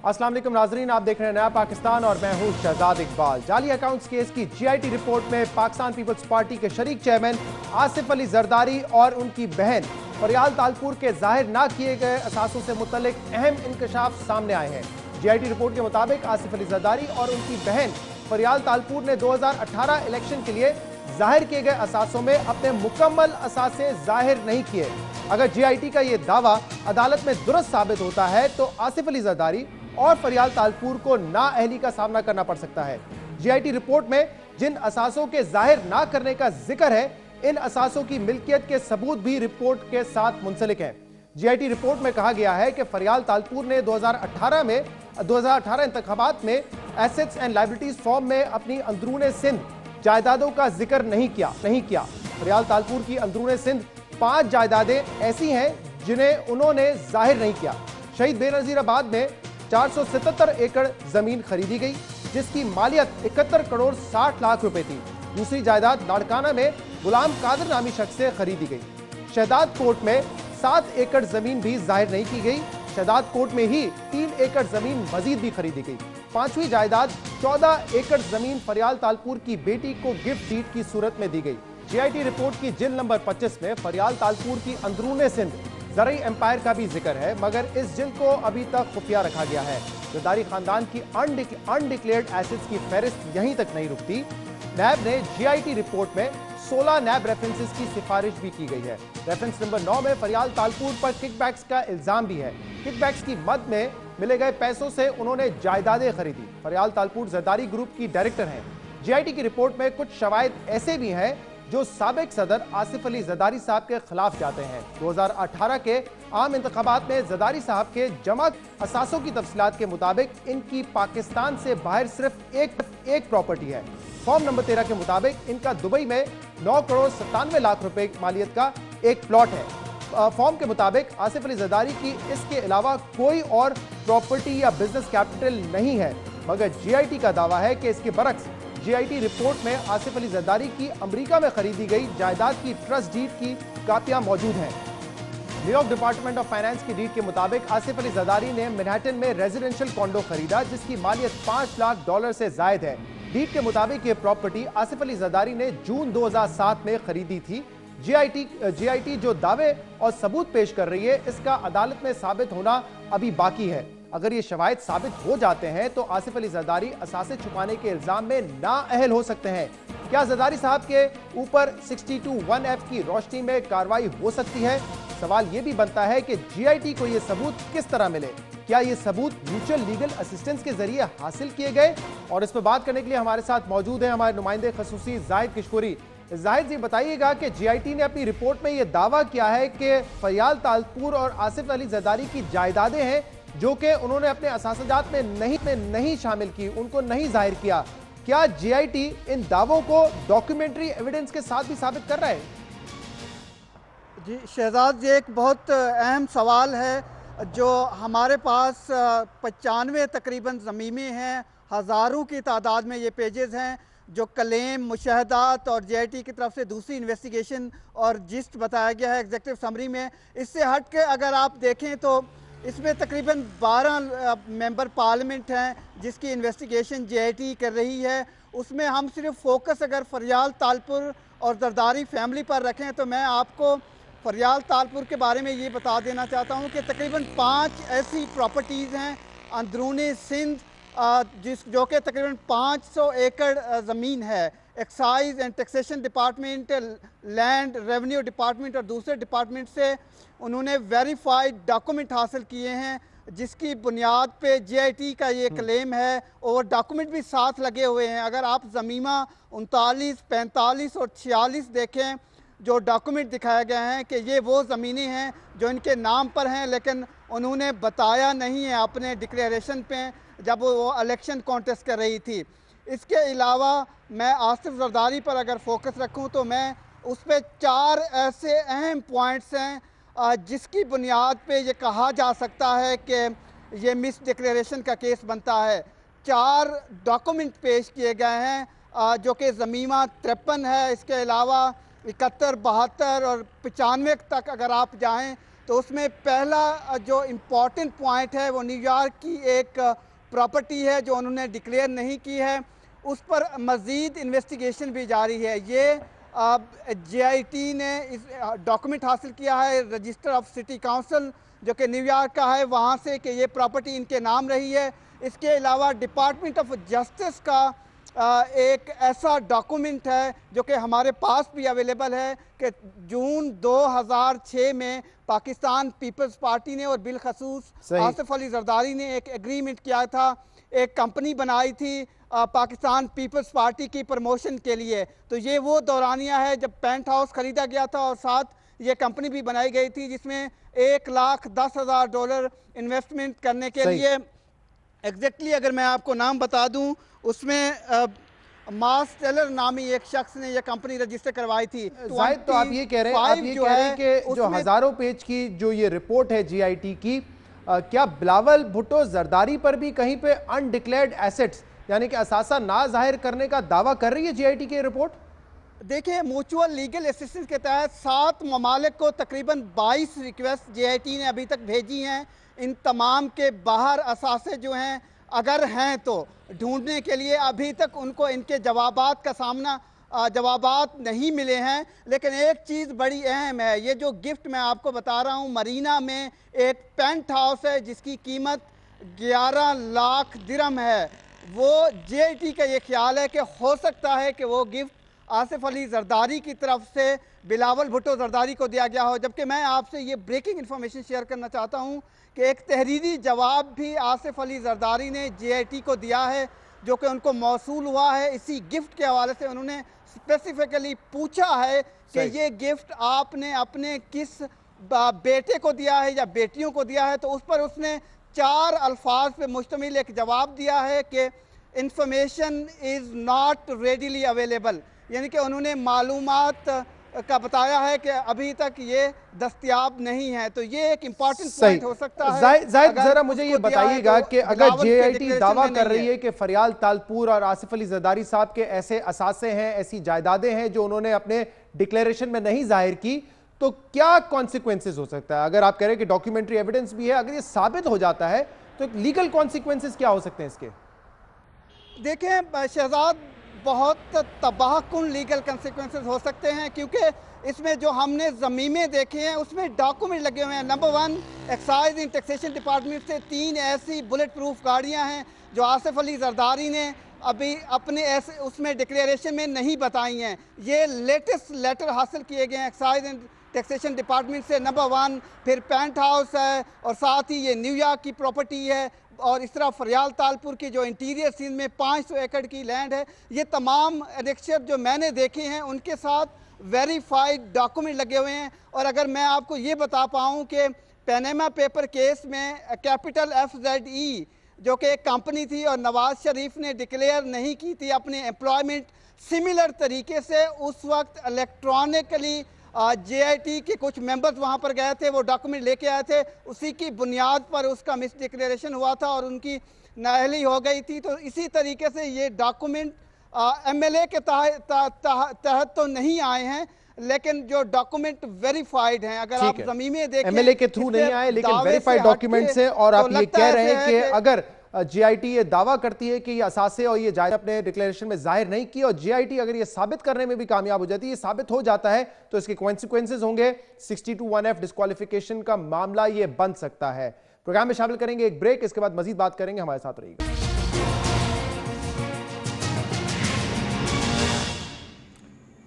अस्सलाम वालेकुम नाजरीन, आप देख रहे हैं नया पाकिस्तान और मैं हूं शहजाद इकबाल। जाली अकाउंट्स केस की जीआईटी रिपोर्ट में पाकिस्तान पीपल्स पार्टी के शरीक चेयरमैन आसिफ अली जरदारी और उनकी बहन फरियाल तालपुर के जाहिर ना किए गए असासों से मुतल्लिक अहम इंकशाफ सामने आए हैं। जीआईटी रिपोर्ट के मुताबिक आसिफ अली जरदारी और उनकी बहन फरियाल तालपुर ने 2018 इलेक्शन के लिए जाहिर किए गए असासों में अपने मुकम्मल असासे जाहिर नहीं किए। अगर जीआईटी का यह दावा अदालत में दुरुस्त साबित होता है तो आसिफ अली जरदारी और फरियाल तालपुर को नाअहली का सामना करना पड़ सकता है। जीआईटी रिपोर्ट में जिन असासों के जाहिर ना करने का जिक्र है, इन असासों की मिल्कियत के सबूत भी रिपोर्ट के साथ मुंसलिक हैं। जीआईटी रिपोर्ट में कहा गया है कि फरियाल तालपुर ने 2018 इंतखाबात में एसेट्स एंड लायबिलिटीज फॉर्म में अपनी अंदरूने सिंध जायदादों का जिक्र नहीं किया। फरियाल तालपुर की अंदरूने सिंध 5 जायदादें ऐसी हैं जिन्हें उन्होंने जाहिर नहीं किया। शहीद बेनजीराबाद में 477 एकड़ जमीन खरीदी गई, जिसकी मालियत 71 करोड़ 60 लाख रुपए थी। दूसरी जायदाद लाड़काना में गुलाम कादिर नामी शख्स से खरीदी गई। शहदाद कोट में 7 एकड़ जमीन भी जाहिर नहीं की गई। शहदाद कोट में ही 3 एकड़ जमीन मजीद भी खरीदी गई। पांचवी जायदाद 14 एकड़ जमीन फरियाल तालपुर की बेटी को गिफ्ट डीड की सूरत में दी गई। जीआईटी रिपोर्ट की जिल्द नंबर 25 में फरियाल तालपुर की अंदरूने सिंध ज़रई एम्पायर का भी जिक्र है, मगर इस जिल्द को अभी तक खुफिया रखा गया है। जरदारी खानदान की अनडिक्लेयर्ड एसेट्स की फहरिस्त यहीं तक नहीं रुकती। नैब ने जीआईटी रिपोर्ट में 16 नैब रेफरेंसेस की सिफारिश भी की गई है। रेफरेंस नंबर 9 में फरियाल तालपुर पर किकबैक्स का इल्जाम भी है। किकबैक्स की मद में मिले गए पैसों से उन्होंने जायदादें खरीदी। फरियाल तालपुर जरदारी ग्रुप की डायरेक्टर हैं। जीआईटी की रिपोर्ट में कुछ शवाहिद ऐसे भी हैं जो साबिक सदर आसिफ अली जरदारी साहब के खिलाफ जाते हैं। 2018 के आम इंतखाबात में जरदारी साहब के जमा असासों की तफसीलात के मुताबिक इनकी पाकिस्तान से बाहर सिर्फ एक प्रॉपर्टी है। फॉर्म नंबर 13 के मुताबिक इनका दुबई में 9 करोड़ 97 लाख रुपए मालियत का एक प्लॉट है। फॉर्म के मुताबिक आसिफ अली जरदारी की इसके अलावा कोई और प्रॉपर्टी या बिजनेस कैपिटल नहीं है, मगर जीआईटी का दावा है कि इसके बरक्स जीआईटी रिपोर्ट में आसिफ अली जरदारी की अमेरिका में खरीदी गई जायदाद की ट्रस्ट डीड की कापियां मौजूद हैं। न्यूयॉर्क डिपार्टमेंट ऑफ फाइनेंस की डीड के मुताबिक आसिफ अली जरदारी ने मैनहट्टन में रेजिडेंशियल कॉन्डो खरीदा, जिसकी मालियत $5 लाख से जायद है। डीड के मुताबिक यह प्रॉपर्टी आसिफ अली जरदारी ने जून 2007 में खरीदी थी। जीआईटी जो दावे और सबूत पेश कर रही है, इसका अदालत में साबित होना अभी बाकी है। अगर ये शवाहिद साबित हो जाते हैं तो आसिफ अली जरदारी असासे छुपाने के इल्जाम में नाअहल हो सकते हैं। क्या जरदारी साहब के ऊपर 62(1)(f) की रोशनी में कार्रवाई हो सकती है? सवाल ये भी बनता है कि जीआईटी को ये सबूत किस तरह मिले। क्या ये सबूत म्यूचुअल लीगल असिस्टेंस के जरिए हासिल किए गए? और इस पर बात करने के लिए हमारे साथ मौजूद हैं हमारे नुमाइंदे खसूसी जाहिद किशकोरी। जाहिद जी, बताइएगा कि जीआईटी ने अपनी रिपोर्ट में यह दावा किया है कि फरियाल तालपुर और आसिफ अली जरदारी की जायदादें हैं जो कि उन्होंने अपने असासजात में नहीं शामिल की, उनको नहीं जाहिर किया। क्या जीआईटी इन दावों को डॉक्यूमेंट्री एविडेंस के साथ भी साबित कर रहा है? जी शहजाद, ये एक बहुत अहम सवाल है। जो हमारे पास 95 तकरीबन ज़मीमें हैं, हज़ारों की तादाद में ये पेजेस हैं जो क्लेम, मुशाहदात और जीआईटी की तरफ से दूसरी इन्वेस्टिगेशन और जिस्ट बताया गया है एग्जीक्यूटिव समरी में। इससे हट के अगर आप देखें तो इसमें तकरीबन 12 मेंबर पार्लियामेंट हैं जिसकी इन्वेस्टिगेशन जीआईटी कर रही है। उसमें हम सिर्फ फोकस अगर फरियाल तालपुर और जरदारी फैमिली पर रखें तो मैं आपको फरियाल तालपुर के बारे में ये बता देना चाहता हूँ कि तकरीबन 5 ऐसी प्रॉपर्टीज़ हैं अंदरूनी सिंध जो कि तकरीबन 500 एकड़ ज़मीन है। Excise and taxation department, land revenue department और दूसरे डिपार्टमेंट से उन्होंने वेरीफाइड डॉक्यूमेंट हासिल किए हैं, जिसकी बुनियाद पे जीआईटी का ये क्लेम है और डॉक्यूमेंट भी साथ लगे हुए हैं। अगर आप ज़मीमा 39, 45 और 46 देखें, जो डॉक्यूमेंट दिखाए गए हैं कि ये वो ज़मीनें हैं जो इनके नाम पर हैं, लेकिन उन्होंने बताया नहीं है अपने डिक्लेरेशन पे जब वो इलेक्शन कॉन्टेस्ट कर रही थी। इसके अलावा मैं आसिफ जरदारी पर अगर फोकस रखूं तो मैं उस पर 4 ऐसे अहम पॉइंट्स हैं जिसकी बुनियाद पे ये कहा जा सकता है कि ये मिस डिक्लेरेशन का केस बनता है। 4 डॉक्यूमेंट पेश किए गए हैं जो कि ज़मीमा 53 है। इसके अलावा 71, 72 और 95 तक अगर आप जाएं तो उसमें पहला जो इम्पॉर्टेंट पॉइंट है वो न्यूयॉर्क की एक प्रॉपर्टी है जो उन्होंने डिक्लेयर नहीं की है, उस पर मज़ीद इन्वेस्टिगेशन भी जारी है। ये JIT ने इस डॉक्यूमेंट हासिल किया है रजिस्टर ऑफ सिटी काउंसिल जो कि न्यूयॉर्क का है, वहाँ से कि ये प्रॉपर्टी इनके नाम रही है। इसके अलावा डिपार्टमेंट ऑफ जस्टिस का एक ऐसा डॉक्यूमेंट है जो कि हमारे पास भी अवेलेबल है कि जून 2006 में पाकिस्तान पीपल्स पार्टी ने और बिलखसूस आसिफ अली जरदारी ने एक एग्रीमेंट किया था, एक कंपनी बनाई थी पाकिस्तान पीपल्स पार्टी की प्रमोशन के लिए। तो ये वो दौरानिया है जब पेंट हाउस खरीदा गया था और साथ ये कंपनी भी बनाई गई थी जिसमें $1,10,000 इन्वेस्टमेंट करने के लिए। एग्जैक्टली अगर मैं आपको नाम बता दूं, उसमें मास टेलर नामी एक शख्स ने यह कंपनी रजिस्टर करवाई थी। जाहिद, तो आप ये कह रहे हैं कि जो हजारों पेज की जो ये रिपोर्ट है JIT की, क्या बिलावल भुट्टो जरदारी पर भी कहीं पे अनडिक्लेयर्ड एसेट्स यानी कि असासा ना जाहिर करने का दावा कर रही है JIT की रिपोर्ट? देखिए, म्यूचुअल लीगल असिस्टेंस के तहत 7 ममालिक को तकरीबन 22 रिक्वेस्ट JIT ने अभी तक भेजी हैं। इन तमाम के बाहर असासे जो हैं अगर हैं तो ढूंढने के लिए अभी तक उनको इनके जवाबात नहीं मिले हैं। लेकिन एक चीज़ बड़ी अहम है, ये जो गिफ्ट मैं आपको बता रहा हूँ, मरीना में एक पेंट हाउस है जिसकी कीमत 11 लाख दिरहम है। वो JIT का ये ख्याल है कि हो सकता है कि वो गिफ्ट आसिफ अली जरदारी की तरफ से बिलावल भुट्टो जरदारी को दिया गया हो। जबकि मैं आपसे ये ब्रेकिंग इन्फॉर्मेशन शेयर करना चाहता हूँ कि एक तहरीरी जवाब भी आसिफ अली जरदारी ने JIT को दिया है जो कि उनको मौसूल हुआ है। इसी गिफ्ट के हवाले से उन्होंने स्पेसिफिकली पूछा है कि ये गिफ्ट आपने अपने किस बेटे को दिया है या बेटियों को दिया है। तो उस पर उसने 4 अल्फाज पे मुश्तमिल एक जवाब दिया है कि information is not readily available, यानी कि उन्होंने मालूमात का बताया है कि अभी तक ये दस्तयाब नहीं है। तो ये एक इम्पॉर्टेंट पॉइंट हो सकता है। जाहिद, जरा मुझे ये बताइएगा कि अगर JIT दावा कर रही है कि फरियाल तालपुर और आसिफ अली जरदारी साहब के ऐसे असासे हैं, ऐसी जायदादें हैं जो उन्होंने अपने डिक्लेरेशन में नहीं जाहिर की, तो क्या कॉन्सिक्वेंसेज हो सकता है? अगर आप कह रहे हैं कि डॉक्यूमेंट्री एविडेंस भी है, अगर ये साबित हो जाता है तो लीगल कॉन्सिक्वेंसेज क्या हो सकते हैं इसके? देखें शहजाद, बहुत तबाहकुन लीगल कंसिक्वेंसेस हो सकते हैं क्योंकि इसमें जो हमने ज़मीमें देखे हैं उसमें डॉक्यूमेंट लगे हुए हैं। Number 1, excise and taxation department से 3 ऐसी बुलेट प्रूफ गाड़ियां हैं जो आसिफ अली जरदारी ने अभी अपने ऐसे उसमें डिक्लेरेशन में नहीं बताई हैं। ये लेटेस्ट लेटर हासिल किए गए हैं एक्साइज एंड टैक्सेशन डिपार्टमेंट से। नंबर 1, फिर पेंट हाउस है और साथ ही ये न्यूयॉर्क की प्रॉपर्टी है और इस तरह फरियाल तालपुर की जो इंटीरियर सिंध में 500 एकड़ की लैंड है। ये तमाम एनेक्चर जो मैंने देखे हैं उनके साथ वेरीफाइड डॉक्यूमेंट लगे हुए हैं। और अगर मैं आपको ये बता पाऊँ कि पैनामा पेपर केस में कैपिटल FZE जो कि एक कंपनी थी और नवाज शरीफ ने डिक्लेयर नहीं की थी अपनी एम्प्लॉयमेंट, सिमिलर तरीके से उस वक्त इलेक्ट्रॉनिकली JIT के कुछ मेंबर्स वहां पर गए थे, वो डॉक्यूमेंट लेके आए थे, उसी की बुनियाद पर उसका मिस डिक्लेरेशन हुआ था और उनकी नाअहली हो गई थी। तो इसी तरीके से ये डॉक्यूमेंट MLA के तहत तो नहीं आए हैं, लेकिन जो डॉक्यूमेंट वेरीफाइड हैं, अगर आप ज़मीनें देखें MLA के थ्रू नहीं आए लेकिन वेरीफाइड डॉक्यूमेंट्स हैं। और आप ये कह रहे हैं कि अगर JIT ये दावा करती है कि ये असासे और ये जायदाद अपने डिक्लेरेशन में जाहिर नहीं की और JIT अगर ये साबित करने में भी कामयाब हो जाती है, ये साबित हो जाता है तो इसके कॉन्सिक्वेंसेज होंगे। 62(1)F डिस्क्वालिफिकेशन का मामला ये बन सकता है। प्रोग्राम में शामिल करेंगे एक ब्रेक, इसके बाद मजीद बात करेंगे, हमारे साथ रहिएगा।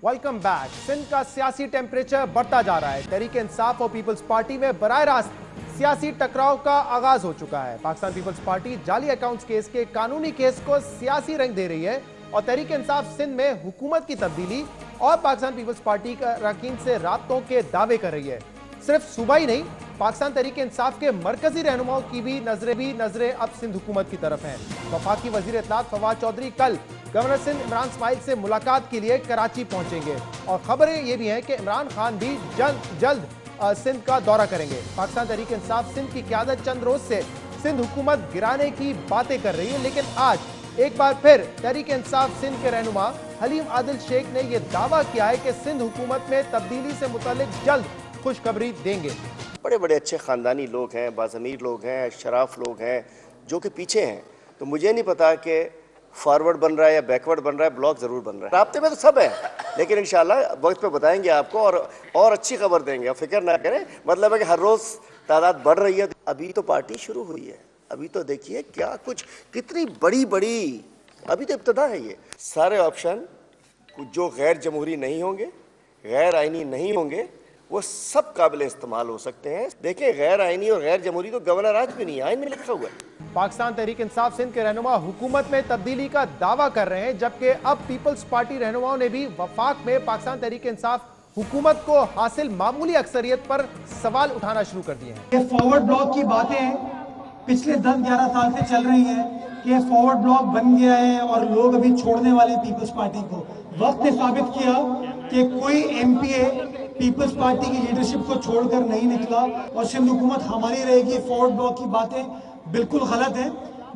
Welcome back. सिंध का सियासी टेम्परेचर बढ़ता जा रहा है। तहरीक इंसाफ और पीपल्स पार्टी में बराह रास्त सियासी टकराव का आगाज हो चुका है। पाकिस्तान पीपल्स पार्टी जाली अकाउंट्स केस के कानूनी केस को सियासी रंग दे रही है और तहरीक इंसाफ सिंध में हुकूमत की तब्दीली और पाकिस्तान पीपल्स पार्टी का अरकान से राब्तों के दावे कर रही है। सिर्फ सूबा ही नहीं, पाकिस्तान तहरीक इंसाफ के मरकजी रहनुमाओं की भी नजरें अब सिंध हुकूमत की तरफ हैं। वफाकी वजीर इत्तलात फवाद चौधरी कल गवर्नर सिंध इमरान इस्माइल से मुलाकात के लिए कराची पहुंचेंगे और खबरें ये भी हैं कि इमरान खान भी जल्द सिंध का दौरा करेंगे। पाकिस्तान तहरीक इंसाफ सिंध की क़यादत चंद रोज से सिंध हुकूमत गिराने की बातें कर रही है, लेकिन आज एक बार फिर तहरीक इंसाफ सिंध के रहनुमा हलीम आदिल शेख ने यह दावा किया है कि सिंध हुकूमत में तब्दीली से मुतालिक जल्द खुशखबरी देंगे। बड़े बड़े अच्छे ख़ानदानी लोग हैं, बाज़मीर लोग हैं, शराफ लोग हैं जो कि पीछे हैं। तो मुझे नहीं पता कि फॉरवर्ड बन रहा है या बैकवर्ड बन रहा है, ब्लॉक ज़रूर बन रहा है। राब्ते में तो सब है, लेकिन इंशाल्लाह वक्त पे बताएंगे आपको और अच्छी खबर देंगे, आप फिक्र ना करें। मतलब है कि हर रोज़ तादाद बढ़ रही है। अभी तो पार्टी शुरू हुई है, अभी तो देखिए क्या कुछ कितनी बड़ी बड़ी, अभी तो इब्तदा है। ये सारे ऑप्शन जो गैर जमहूरी नहीं होंगे, गैर आइनी नहीं होंगे, वो सब काबिल इस्तेमाल हो सकते हैं। देखिए गैर आइनी और गैर जमहूरी तो गवर्नर आज भी नहीं है, आइन में लिखा हुआ है। पाकिस्तान तहरीक इंसाफ सिंध के रहनुमा हुकूमत में तब्दीली का दावा कर रहे हैं, जबकि अब पीपल्स पार्टी रहनुमाओं ने भी वफाक में पाकिस्तान तहरीक इंसाफ हुकूमत को हासिल मामूली अक्सरियत पर सवाल उठाना शुरू कर दिए हैं। ये फॉरवर्ड ब्लॉक की बातें पिछले 10-11 साल से चल रही हैं कि ये फॉरवर्ड ब्लॉक बन गया है और लोग अभी छोड़ने वाले पीपल्स पार्टी को। वक्त ने साबित किया कि कोई एमपीए पीपल्स पार्टी की लीडरशिप को छोड़कर नहीं निकला और सिंध हुकूमत हमारी रहेगी। फॉरवर्ड ब्लॉक की बातें बिल्कुल गलत है।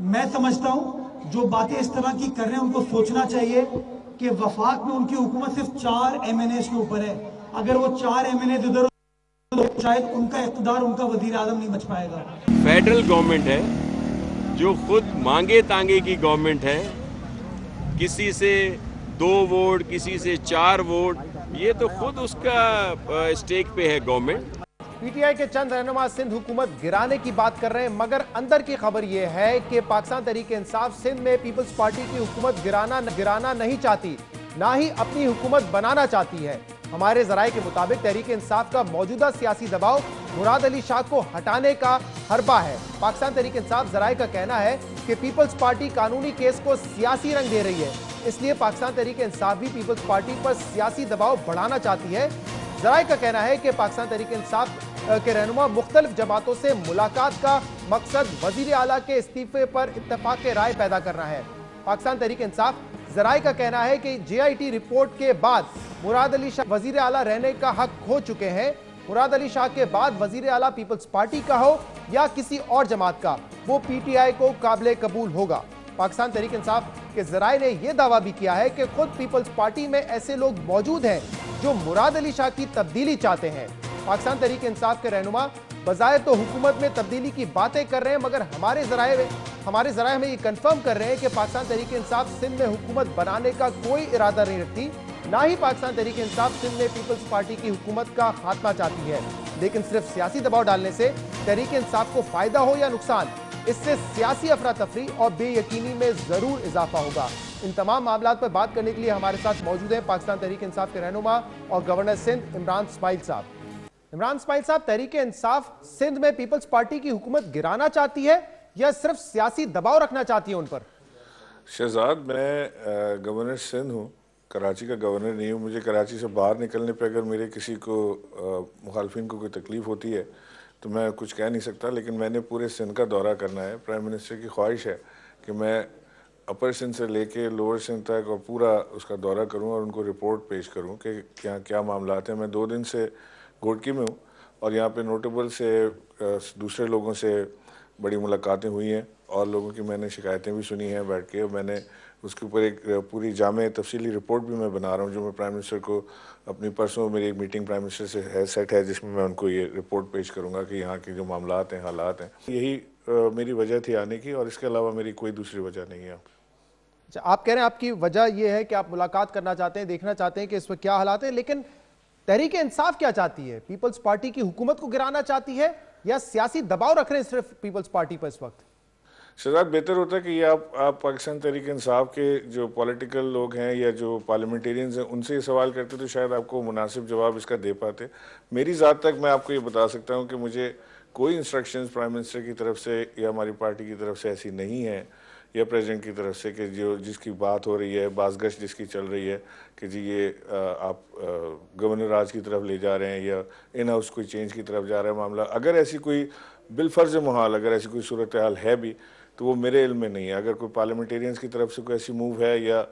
मैं समझता हूं जो बातें इस तरह की कर रहे हैं उनको सोचना चाहिए कि वफाक में उनकी हुकूमत सिर्फ 4 एमएनए के ऊपर है। अगर वो 4 एमएनए इधर तो शायद उनका इख्तिदार, उनका वजीर आजम नहीं बच पाएगा। फेडरल गवर्नमेंट है जो खुद मांगे तांगे की गवर्नमेंट है, किसी से 2 वोट, किसी से 4 वोट, ये तो खुद उसका स्टेक पे है गवर्नमेंट। पीटीआई के चंद रहनुमा सिंध हुकूमत गिराने की बात कर रहे हैं, मगर अंदर की खबर यह है कि पाकिस्तान तहरीक इंसाफ सिंध में पीपल्स पार्टी की हुकूमत गिराना नहीं चाहती, ना ही अपनी हुकूमत बनाना चाहती है। हमारे जराये के मुताबिक तहरीक इंसाफ का मौजूदा सियासी दबाव मुराद अली शाह को हटाने का हरबा है। पाकिस्तान तहरीक इंसाफ जराये का कहना है कि पीपल्स पार्टी कानूनी केस को सियासी रंग दे रही है, इसलिए पाकिस्तान तहरीक इंसाफ भी पीपल्स पार्टी पर सियासी दबाव बढ़ाना चाहती है। जराये का कहना है कि पाकिस्तान तहरीक इंसाफ के रहनुमा मुख्तलिफ जमातों से मुलाकात का मकसद वजीर आला के इस्तीफे पर इत्तेफाक राय पैदा करना है। पाकिस्तान तहरीक इंसाफ जराये का कहना है कि JIT रिपोर्ट के बाद मुराद अली शाह वजीर आला रहने का हक खो चुके हैं। मुराद अली शाह के बाद वजीर आला पीपल्स पार्टी का हो या किसी और जमात का, वो PTI को काबिल कबूल होगा। पाकिस्तान तहरीक इंसाफ के जराये ने यह दावा भी किया है कि खुद पीपल्स पार्टी में ऐसे लोग मौजूद हैं जो मुराद अली शाह की तब्दीली चाहते हैं। पाकिस्तान तहरीक इंसाफ के रहनुमा बजाय तो हुकूमत में तब्दीली की बातें कर रहे हैं, मगर हमारे जराये हमें ये कंफर्म कर रहे हैं कि पाकिस्तान तहरीक इंसाफ सिंध में हुकूमत बनाने का कोई इरादा नहीं रखती, ना ही पाकिस्तान तहरीक इंसाफ सिंध में पीपल्स पार्टी की हुकूमत का खात्मा चाहती है। लेकिन सिर्फ सियासी दबाव डालने से तहरीक इंसाफ को फायदा हो या नुकसान, इससे सियासी अफरा तफरी और बेयकीनी में जरूर इजाफा होगा। इन तमाम मामलात पर बात करने के लिए हमारे साथ मौजूद है पाकिस्तान तहरीक इंसाफ के रहनुमा और गवर्नर सिंध इमरान इस्माइल साहब। इमरान इस्माइल साहब, तहरीक इंसाफ सिंध में पीपल्स पार्टी की हुकूमत गिराना चाहती है या सिर्फ सियासी दबाव रखना चाहती है उन पर? शहजाद, मैं गवर्नर सिंध हूँ, कराची का गवर्नर नहीं हूँ। मुझे कराची से बाहर निकलने पे अगर मेरे किसी को मुखालफिन को कोई तकलीफ़ होती है तो मैं कुछ कह नहीं सकता, लेकिन मैंने पूरे सिंध का दौरा करना है। प्राइम मिनिस्टर की ख्वाहिश है कि मैं अपर सिंध से लेके लोअर सिंध तक और पूरा उसका दौरा करूँ और उनको रिपोर्ट पेश करूँ कि क्या क्या मामलात हैं। मैं 2 दिन से घोटकी में हूँ और यहाँ पे नोटेबल से दूसरे लोगों से बड़ी मुलाकातें हुई हैं और लोगों की मैंने शिकायतें भी सुनी हैं बैठ के। मैंने उसके ऊपर एक पूरी जामे तफसीली रिपोर्ट भी मैं बना रहा हूँ, जो मैं प्राइम मिनिस्टर को अपनी परसों मेरी एक मीटिंग प्राइम मिनिस्टर से है सेट है, जिसमें मैं उनको ये रिपोर्ट पेश करूँगा कि यहाँ की जो मामलात हैं, हालात हैं। यही मेरी वजह थी आने की और इसके अलावा मेरी कोई दूसरी वजह नहीं है। अच्छा, आप कह रहे हैं आपकी वजह यह है कि आप मुलाकात करना चाहते हैं, देखना चाहते हैं कि इस वक्त क्या हालात है, लेकिन तहरीक इंसाफ क्या चाहती है? पीपल्स पार्टी की हुकूमत को गिराना चाहती है या सियासी दबाव रख रहे हैं सिर्फ पीपल्स पार्टी पर इस वक्त? शहजाद, बेहतर होता है कि ये आप पाकिस्तान तहरीक इंसाफ के जो पॉलिटिकल लोग हैं या जो पार्लियामेंटेरियंस हैं उनसे ये सवाल करते तो शायद आपको मुनासिब जवाब इसका दे पाते। मेरी ज़ात तक मैं आपको ये बता सकता हूँ कि मुझे कोई इंस्ट्रक्शंस प्राइम मिनिस्टर की तरफ से या हमारी पार्टी की तरफ से ऐसी नहीं है या प्रेसिडेंट की तरफ से कि जो जिसकी बात हो रही है, बाज़गश्त जिसकी चल रही है कि जी ये आप गवर्नर राज की तरफ ले जा रहे हैं या इन हाउस कोई चेंज की तरफ जा रहा है मामला। अगर ऐसी कोई बिलफर्ज महल अगर ऐसी कोई सूरत हाल है भी तो वो मेरे इल्म में नहीं है। अगर कोई पार्लियामेंटेरियंस की तरफ से कोई ऐसी मूव है या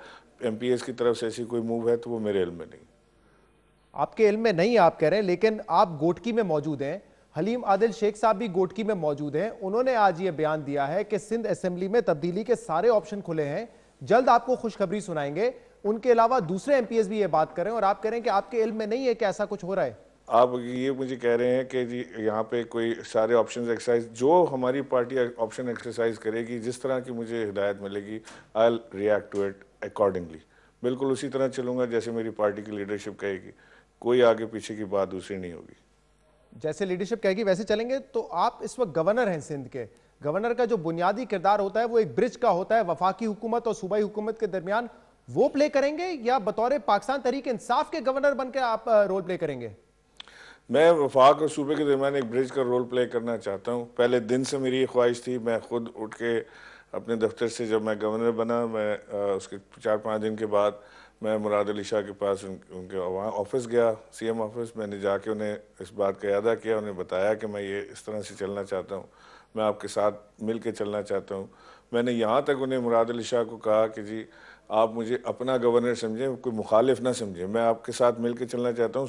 MPs की तरफ से ऐसी कोई मूव है तो वो मेरे इल्म में नहीं। आपके इल्म में नहीं आप कह रहे हैं, लेकिन आप गोटकी में मौजूद हैं, हलीम आदिल शेख साहब भी गोटकी में मौजूद हैं। उन्होंने आज ये बयान दिया है कि सिंध असेंबली में तब्दीली के सारे ऑप्शन खुले हैं, जल्द आपको खुशखबरी सुनाएंगे। उनके अलावा दूसरे MPs भी ये बात कर रहे हैं और आप कह रहे हैं कि आपके इल्म में नहीं है कि ऐसा कुछ हो रहा है। आप ये मुझे कह रहे हैं कि जी यहाँ पे कोई सारे ऑप्शन एक्सरसाइज, जो हमारी पार्टी ऑप्शन एक्सरसाइज करेगी, जिस तरह की मुझे हिदायत मिलेगी, I will react to it accordingly. बिल्कुल उसी तरह चलूँगा जैसे मेरी पार्टी की लीडरशिप कहेगी, कोई आगे पीछे की बात दूसरी नहीं होगी। जैसे लीडरशिप कहेगी वैसे चलेंगे। तो आप इस वक्त गवर्नर हैं सिंध के। गवर्नर का जो बुनियादी किरदार होता है वो एक ब्रिज का होता है वफाकी हुकूमत और सूबाई हुकूमत के दरमियान, वो प्ले करेंगे या बतौर पाकिस्तान तहरीक इंसाफ के गवर्नर बनकर आप रोल प्ले करेंगे? मैं वफाक और सूबे के दरमियान एक ब्रिज का रोल प्ले करना चाहता हूँ। पहले दिन से मेरी ये ख्वाहिश थी। मैं खुद उठ के अपने दफ्तर से जब मैं गवर्नर बना, मैं उसके 4-5 दिन के बाद मैं मुराद अली शाह के पास उनके वहाँ ऑफिस गया, सीएम ऑफिस। मैंने जाके उन्हें इस बात का अदा किया, उन्हें बताया कि मैं ये इस तरह से चलना चाहता हूँ, मैं आपके साथ मिल के चलना चाहता हूँ। मैंने यहाँ तक उन्हें मुराद अली शाह को कहा कि जी आप मुझे अपना गवर्नर समझें, कोई मुखालिफ ना समझें, मैं आपके साथ मिल के चलना चाहता हूँ,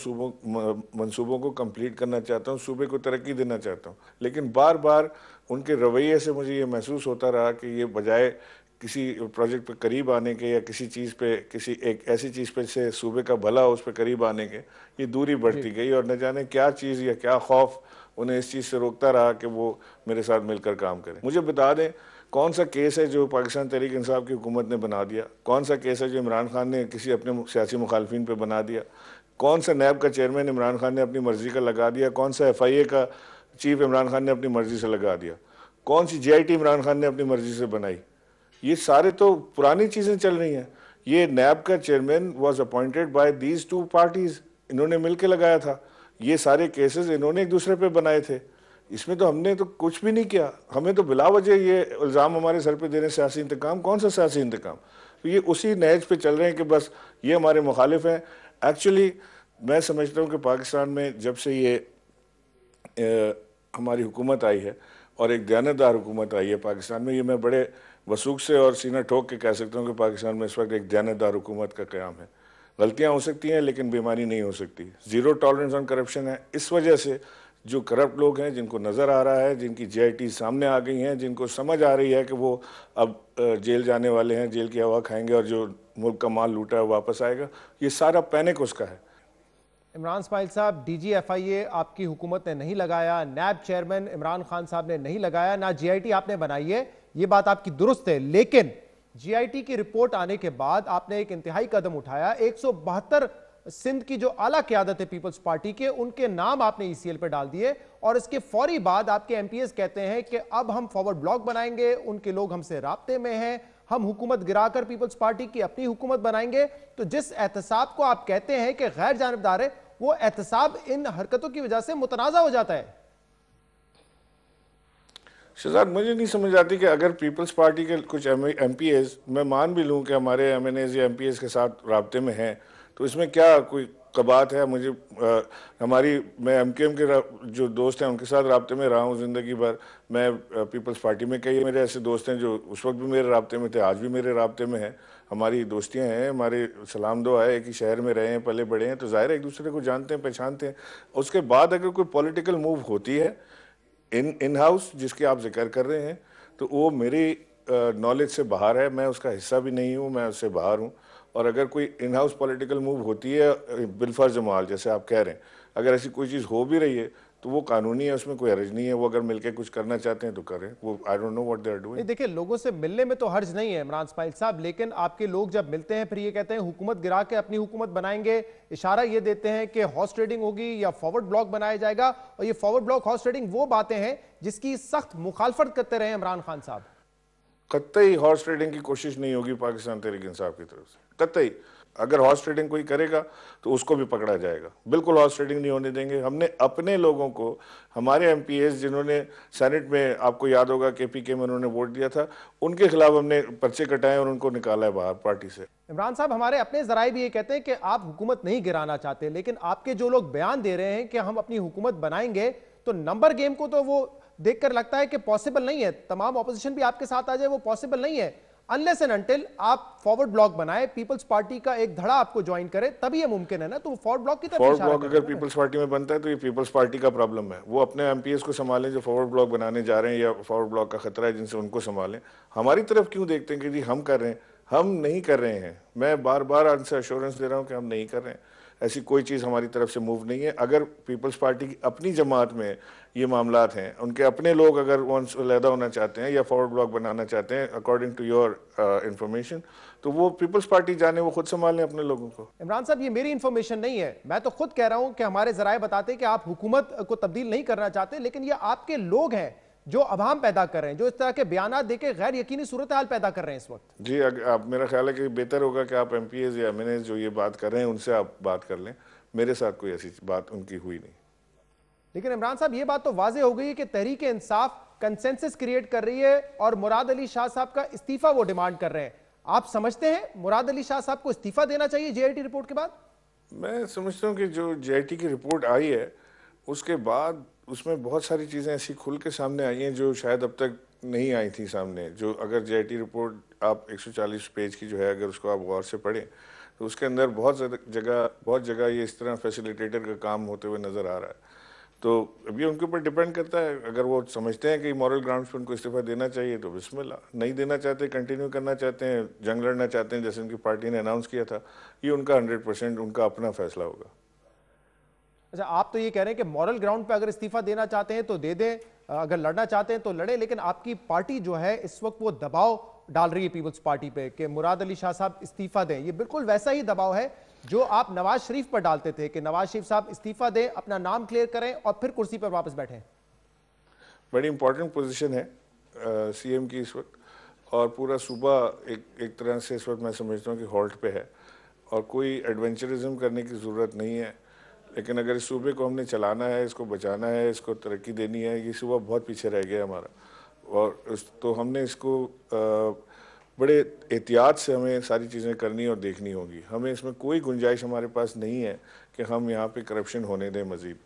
मंसूबों को कंप्लीट करना चाहता हूँ, सूबे को तरक्की देना चाहता हूँ। लेकिन बार बार उनके रवैये से मुझे ये महसूस होता रहा कि ये बजाय किसी प्रोजेक्ट पे करीब आने के या किसी चीज़ पे, किसी एक ऐसी चीज़ पे से सूबे का भला उस पर करीब आने के, ये दूरी बढ़ती गई और न जाने क्या चीज़ या क्या खौफ उन्हें इस चीज़ से रोकता रहा कि वो मेरे साथ मिलकर काम करें। मुझे बता दें कौन सा केस है जो पाकिस्तान तहरीक इंसाफ की हुकूमत ने बना दिया, कौन सा केस है जो इमरान खान ने किसी अपने सियासी मुखालफिन पे बना दिया, कौन सा नैब का चेयरमैन इमरान खान ने अपनी मर्जी का लगा दिया, कौन सा FIA का चीफ इमरान खान ने अपनी मर्जी से लगा दिया, कौन सी GIT इमरान खान ने अपनी मर्जी से बनाई। ये सारे तो पुरानी चीज़ें चल रही हैं। ये नैब का chairman was appointed by these 2 parties, इन्होंने मिलकर लगाया था। ये सारे केसेस इन्होंने एक दूसरे पे बनाए थे। इसमें तो हमने तो कुछ भी नहीं किया। हमें तो बिला वजह ये इल्ज़ाम हमारे सर पे दे रहे हैं सियासी इंतकाम। कौन सा सियासी इंतकाम? तो ये उसी नहज पे चल रहे हैं कि बस ये हमारे मुखालिफ हैं। एक्चुअली मैं समझता हूँ कि पाकिस्तान में जब से ये हमारी हुकूमत आई है और एक दयानतदार हुकूमत आई है पाकिस्तान में, ये मैं बड़े वसूख से और सीना ठोक के कह सकता हूँ कि पाकिस्तान में इस वक्त एक दयानतदार हुकूमत का क़याम है। गलतियाँ हो सकती हैं लेकिन बेईमानी नहीं हो सकती। ज़ीरो टॉलरेंस ऑन करप्शन है। इस वजह से जो करप्ट लोग हैं, जिनको नज़र आ रहा है, जिनकी GIT सामने आ गई हैं, जिनको समझ आ रही है कि वो अब जेल जाने वाले हैं, जेल की हवा खाएंगे और जो मुल्क का माल लूटा है वापस आएगा, ये सारा पैनिक उसका है। इमरान इस्माइल साहब, DG FIA आपकी हुकूमत ने नहीं लगाया, नैब चेयरमैन इमरान खान साहब ने नहीं लगाया, ना GIT आपने बनाई है, ये बात आपकी दुरुस्त है। लेकिन GIT की रिपोर्ट आने के बाद आपने एक इंतहाई कदम उठाया। 172 सिंध की जो आला क़यादत है पीपल्स पार्टी के, उनके नाम आपने ECL पे डाल दिए और इसके फौरी बाद आपके MPs कहते हैं कि अब हम फॉरवर्ड ब्लॉक बनाएंगे, उनके लोग हमसे राब्ते में हैं, हम हुकूमत गिराकर पीपल्स पार्टी की अपनी हुकूमत बनाएंगे। तो जिस एहतसाब को आप कहते हैं कि गैर जानिबदार है, वो एहतसाब इन हरकतों की वजह से मुतनाज़ा हो जाता है। शहजाद, मुझे नहीं समझ आती कि अगर पीपल्स पार्टी के कुछ MPs, मैं मान भी लूँ कि हमारे MNAs या MPs के साथ राब्ते में हैं, तो इसमें क्या कोई कबात है? मुझे मैं MKM के जो दोस्त हैं उनके साथ राब्ते में रहा हूँ ज़िंदगी भर। मैं पीपल्स पार्टी में कई मेरे ऐसे दोस्त हैं जो उस वक्त भी मेरे राब्ते में थे, आज भी मेरे राब्ते में हैं। हमारी दोस्तियाँ हैं, हमारे सलाम दुआ है, एक ही शहर में रहे हैं, पले बड़े हैं, तो ज़ाहिर है एक दूसरे को जानते हैं, पहचानते हैं। उसके बाद अगर कोई पॉलिटिकल मूव होती है इन हाउस जिसकी आप जिक्र कर रहे हैं, तो वो मेरी नॉलेज से बाहर है, मैं उसका हिस्सा भी नहीं हूँ, मैं उससे बाहर हूँ। और अगर कोई इन हाउस पॉलिटिकल मूव होती है बिलफर्ज माल जैसे आप कह रहे हैं, अगर ऐसी कोई चीज़ हो भी रही है तो वो कानूनी है, उसमें कोई हर्ज नहीं है। वो अगर मिलके कुछ करना चाहते हैं तो करें। वो I don't know what they are doing. देखिए, लोगों से मिलने में तो हर्ज नहीं है इमरान इस्माइल साहब, लेकिन आपके लोग जब मिलते हैं फिर ये कहते हैं हुकूमत गिरा के अपनी हुकूमत बनाएंगे, इशारा ये देते हैं कि हॉर्स ट्रेडिंग होगी या फॉरवर्ड ब्लॉक बनाया जाएगा। और ये फॉरवर्ड ब्लॉक, हॉर्स ट्रेडिंग वो बातें हैं जिसकी सख्त मुखालफत करते रहे इमरान खान साहब। कतई हॉर्स ट्रेडिंग की कोशिश नहीं होगी पाकिस्तान तहरीक इंसाफ की तरफ से, कतई। अगर हॉर्स ट्रेडिंग कोई करेगा तो उसको भी पकड़ा जाएगा। बिल्कुल हॉर्स ट्रेडिंग नहीं होने देंगे। हमने अपने लोगों को, हमारे MPs जिन्होंने सेनेट में, आपको याद होगा KPK में उन्होंने वोट दिया था, उनके खिलाफ हमने पर्चे कटाए और उनको निकाला है बाहर पार्टी से। इमरान साहब, हमारे अपने जराए भी ये कहते हैं कि आप हुकूमत नहीं गिराना चाहते, लेकिन आपके जो लोग बयान दे रहे हैं कि हम अपनी हुकूमत बनाएंगे, तो नंबर गेम को तो वो देखकर लगता है कि पॉसिबल नहीं है। तमाम ऑपोजिशन भी आपके साथ आ जाए, वो पॉसिबल नहीं है अनलेस एंड अनटिल आप फॉरवर्ड ब्लॉक बनाए, पीपल्स पार्टी का एक धड़ा आपको ज्वाइन करे, तभी ये मुमकिन है ना। तो फॉरवर्ड ब्लॉक की तरफ फॉरवर्ड ब्लॉक अगर पीपल्स पार्टी में बनता है तो ये पीपल्स पार्टी का प्रॉब्लम है। वो अपने MPs को संभालें जो फॉरवर्ड ब्लॉक बनाने जा रहे हैं या फॉरवर्ड ब्लॉक का खतरा है जिनसे उनको संभालें। हमारी तरफ क्यों देखते हैं कि जी हम कर रहे हैं? हम नहीं कर रहे हैं। मैं बार बार उनसे एश्योरेंस दे रहा हूँ कि हम नहीं कर रहे हैं। ऐसी कोई चीज़ हमारी तरफ से मूव नहीं है। अगर पीपल्स पार्टी की अपनी जमात में ये मामलात हैं, उनके अपने लोग अगर वंस अलहदा होना चाहते हैं या फॉरवर्ड ब्लॉक बनाना चाहते हैं अकॉर्डिंग टू योर इंफॉर्मेशन, तो वो पीपल्स पार्टी जाने, वो खुद संभाल लें अपने लोगों को। इमरान साहब, ये मेरी इंफॉर्मेशन नहीं है, मैं तो खुद कह रहा हूं कि हमारे जराए बताते हैं कि आप हुकूमत को तब्दील नहीं करना चाहते, लेकिन ये आपके लोग हैं जो अवाम पैदा कर रहे हैं, जो इस तरह के बयान देके गैर यकीनी सूरत हाल पैदा कर रहे हैं इस वक्त। जी, आप, मेरा ख्याल है कि बेहतर होगा कि आप MPs या MNAs जो ये बात कर रहे हैं उनसे आप बात कर लें। मेरे साथ कोई ऐसी बात उनकी हुई नहीं। लेकिन इमरान साहब, ये बात तो वाजे हो गई है कि तहरीक इंसाफ कंसेंसस क्रिएट कर रही है और मुराद अली शाह साहब का इस्तीफा वो डिमांड कर रहे हैं। आप समझते हैं मुराद अली शाह साहब को इस्तीफा देना चाहिए JIT रिपोर्ट के बाद? मैं समझता हूँ कि जो JIT की रिपोर्ट आई है उसके बाद उसमें बहुत सारी चीज़ें ऐसी खुल के सामने आई हैं जो शायद अब तक नहीं आई थी सामने। जो अगर JIT रिपोर्ट आप 140 पेज की जो है, अगर उसको आप गौर से पढ़ें तो उसके अंदर बहुत जगह ये इस तरह फैसिलिटेटर का काम होते हुए नज़र आ रहा है। तो अभी उनके ऊपर डिपेंड करता है, अगर वो समझते हैं कि मॉरल ग्राउंड्स पर उनको इस्तीफा देना चाहिए तो बिस्मिल्लाह, नहीं देना चाहते, कंटिन्यू करना चाहते हैं, जंग लड़ना चाहते हैं जैसे उनकी पार्टी ने अनाउंस किया था, ये उनका 100% उनका अपना फैसला होगा। अच्छा, आप तो ये कह रहे हैं कि मॉरल ग्राउंड पे अगर इस्तीफा देना चाहते हैं तो दे दें, अगर लड़ना चाहते हैं तो लड़े, लेकिन आपकी पार्टी जो है इस वक्त वो दबाव डाल रही है पीपल्स पार्टी पे कि मुराद अली शाह साहब इस्तीफा दें। ये बिल्कुल वैसा ही दबाव है जो आप नवाज शरीफ पर डालते थे कि नवाज शरीफ साहब इस्तीफा दें, अपना नाम क्लियर करें और फिर कुर्सी पर वापस बैठें। बड़ी इंपॉर्टेंट पोजीशन है CM की इस वक्त, और पूरा सूबा एक तरह से इस वक्त मैं समझता हूँ कि हॉल्ट पे है और कोई एडवेंचरिज्म करने की ज़रूरत नहीं है। लेकिन अगर इस सूबे को हमने चलाना है, इसको बचाना है, इसको तरक्की देनी है, ये सूबा बहुत पीछे रह गया हमारा, और तो हमने इसको बड़े एहतियात से हमें सारी चीज़ें करनी और देखनी होगी। हमें इसमें कोई गुंजाइश हमारे पास नहीं है कि हम यहाँ पे करप्शन होने दें मज़ीद।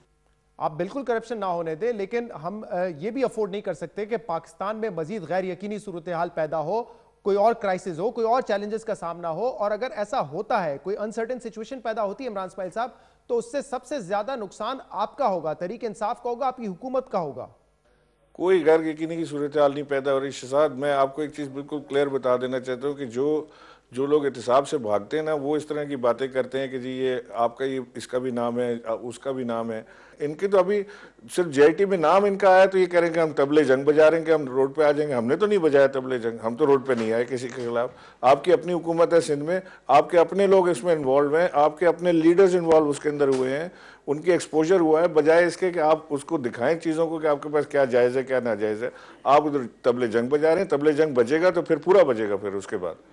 आप बिल्कुल करप्शन ना होने दें, लेकिन हम ये भी अफोर्ड नहीं कर सकते कि पाकिस्तान में मजीद गैर यकीनी सूरत हाल पैदा हो, कोई और क्राइसिस हो, कोई और चैलेंजेस का सामना हो। और अगर ऐसा होता है, कोई अनसर्टेन सिचुएशन पैदा होती है इमरान इस्माइल साहब, तो उससे सबसे ज्यादा नुकसान आपका होगा, तहरीक इंसाफ का होगा, आपकी हुकूमत का होगा। कोई गैर यकीनी की सूरत हाल नहीं पैदा हो रही। शहजाद, मैं आपको एक चीज़ बिल्कुल क्लियर बता देना चाहता हूँ कि जो लोग एहतिसाब से भागते हैं ना, वो इस तरह की बातें करते हैं कि जी ये आपका, ये इसका भी नाम है, उसका भी नाम है। इनके तो अभी सिर्फ JIT में नाम इनका आया तो ये कह रहे हैं कि हम तबले जंग बजा रहे हैं, कि हम रोड पे आ जाएंगे। हमने तो नहीं बजाया तबले जंग, हम तो रोड पे नहीं आए किसी के खिलाफ। आपकी अपनी हुकूमत है सिंध में, आपके अपने लोग इसमें इन्वॉल्व हैं, आपके अपने लीडर्स इन्वॉल्व उसके अंदर हुए हैं, उनकी एक्सपोजर हुआ है। बजाय इसके कि आप उसको दिखाएं चीज़ों को कि आपके पास क्या जायज़ है क्या नाजायज़ है, आप उधर तबले जंग बजा रहे हैं। तबले जंग बजेगा तो फिर पूरा बजेगा फिर उसके बाद।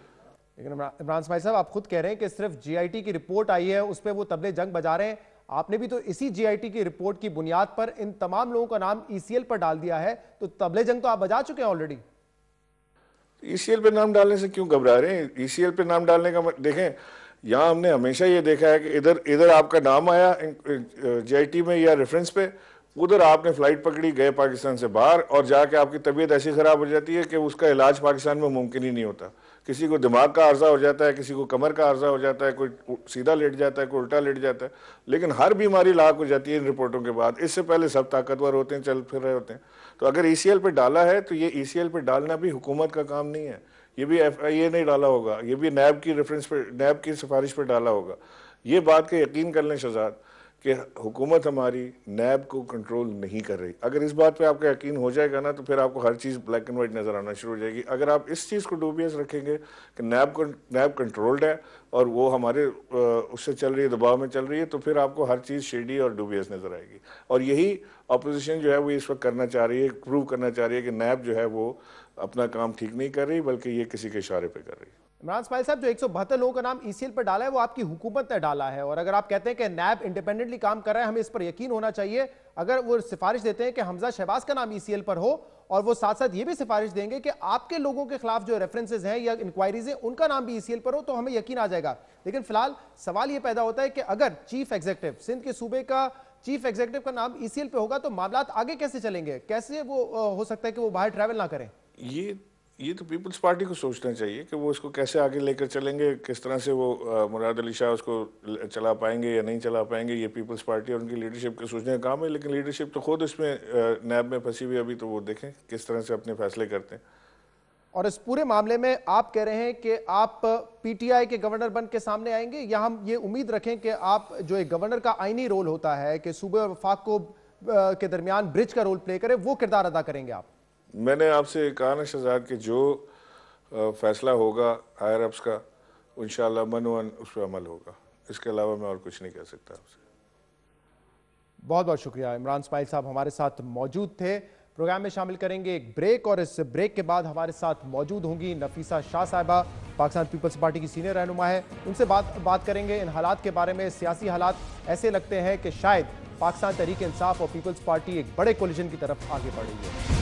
लेकिन इमरान इस्माइल साहब, आप खुद कह रहे हैं कि सिर्फ JIT की रिपोर्ट आई है, उस पर वो तबले जंग बजा रहे हैं। आपने भी तो इसी JIT की रिपोर्ट की बुनियाद पर इन तमाम लोगों का नाम ECL पर डाल दिया है, तो तबले जंग तो आप बजा चुके हैं ऑलरेडी। ECL पे नाम डालने से क्यों घबरा रहे हैं? ECL पे नाम डालने का देखें, यहाँ हमने हमेशा ये देखा है कि इधर आपका नाम आया JIT में या रेफरेंस पे, उधर आपने फ्लाइट पकड़ी, गए पाकिस्तान से बाहर, और जाके आपकी तबीयत ऐसी ख़राब हो जाती है कि उसका इलाज पाकिस्तान में मुमकिन ही नहीं होता। किसी को दिमाग का अर्जा हो जाता है, किसी को कमर का अर्जा हो जाता है, कोई सीधा लेट जाता है, कोई उल्टा लेट जाता है, लेकिन हर बीमारी लाक हो जाती है इन रिपोर्टों के बाद। इससे पहले सब ताकतवर होते हैं, चल फिर रहे होते हैं। तो अगर ECL पे डाला है तो ये ECL पे डालना भी हुकूमत का काम नहीं है, ये भी FIA नहीं डाला होगा, ये भी NAB की रेफरेंस पे, NAB की सिफारिश पर डाला होगा। ये बात का यकीन कर लें शहजाद कि हुकूमत हमारी NAB को कंट्रोल नहीं कर रही। अगर इस बात पे आपका यकीन हो जाएगा ना, तो फिर आपको हर चीज़ ब्लैक एंड वाइट नज़र आना शुरू हो जाएगी। अगर आप इस चीज़ को डूबियस रखेंगे कि NAB कंट्रोल्ड है और वो हमारे उससे चल रही है, दबाव में चल रही है, तो फिर आपको हर चीज़ शेडी और डूबियस नज़र आएगी। और यही अपोजिशन जो है वो इस वक्त करना चाह रही है, प्रूव करना चाह रही है कि NAB जो है वो अपना काम ठीक नहीं कर रही, बल्कि ये किसी के इशारे पर कर रही है। इमरान इस्माइल साहब, जो 172 लोगों का नाम ECL पर डाला है वो आपकी हुकूमत ने डाला है, और अगर आप कहते हैं कि NAB इंडिपेंडेंटली काम कर रहा है, हमें इस पर यकीन होना चाहिए, अगर वो सिफारिश देते हैं कि हमजा शहबाज का नाम ECL पर हो, और वो साथ साथ ये भी सिफारिश देंगे कि आपके लोगों के खिलाफ जो रेफरेंसेज हैं या इंक्वायरीज हैं उनका नाम भी ECL पर हो, तो हमें यकीन आ जाएगा। लेकिन फिलहाल सवाल ये पैदा होता है कि अगर चीफ एग्जीक्यूटिव, सिंध के सूबे का चीफ एग्जीक्यूटिव का नाम ECL पे होगा तो मामला आगे कैसे चलेंगे? कैसे वो हो सकता है कि वो बाहर ट्रैवल ना करें? ये तो पीपल्स पार्टी को सोचना चाहिए कि वो इसको कैसे आगे लेकर चलेंगे, किस तरह से वो मुराद अली शाह उसको चला पाएंगे या नहीं चला पाएंगे। ये पीपल्स पार्टी और उनकी लीडरशिप के सोचने का काम है, लेकिन लीडरशिप तो खुद इसमें NAB में फंसी हुई, अभी तो वो देखें किस तरह से अपने फैसले करते हैं। और इस पूरे मामले में आप कह रहे हैं कि आप पीटीआई के गवर्नर बन के सामने आएंगे, या हम ये उम्मीद रखें कि आप जो एक गवर्नर का आईनी रोल होता है कि सूबे और वफाक को के दरमियान ब्रिज का रोल प्ले करे, वो किरदार अदा करेंगे आप? मैंने आपसे कहा ना शहजाद कि जो फैसला होगा हायर अप्स का, इंशाल्लाह मनवन उस पर अमल होगा। इसके अलावा मैं और कुछ नहीं कह सकता आपसे। बहुत बहुत शुक्रिया। इमरान इस्माइल साहब हमारे साथ मौजूद थे। प्रोग्राम में शामिल करेंगे एक ब्रेक, और इस ब्रेक के बाद हमारे साथ मौजूद होंगी नफीसा शाह साहिबा, पाकिस्तान पीपल्स पार्टी की सीनियर रहनुमा है। उनसे बात करेंगे इन हालात के बारे में। सियासी हालात ऐसे लगते हैं कि शायद पाकिस्तान तहरीक इंसाफ और पीपल्स पार्टी एक बड़े कोलिशन की तरफ आगे बढ़ रही है।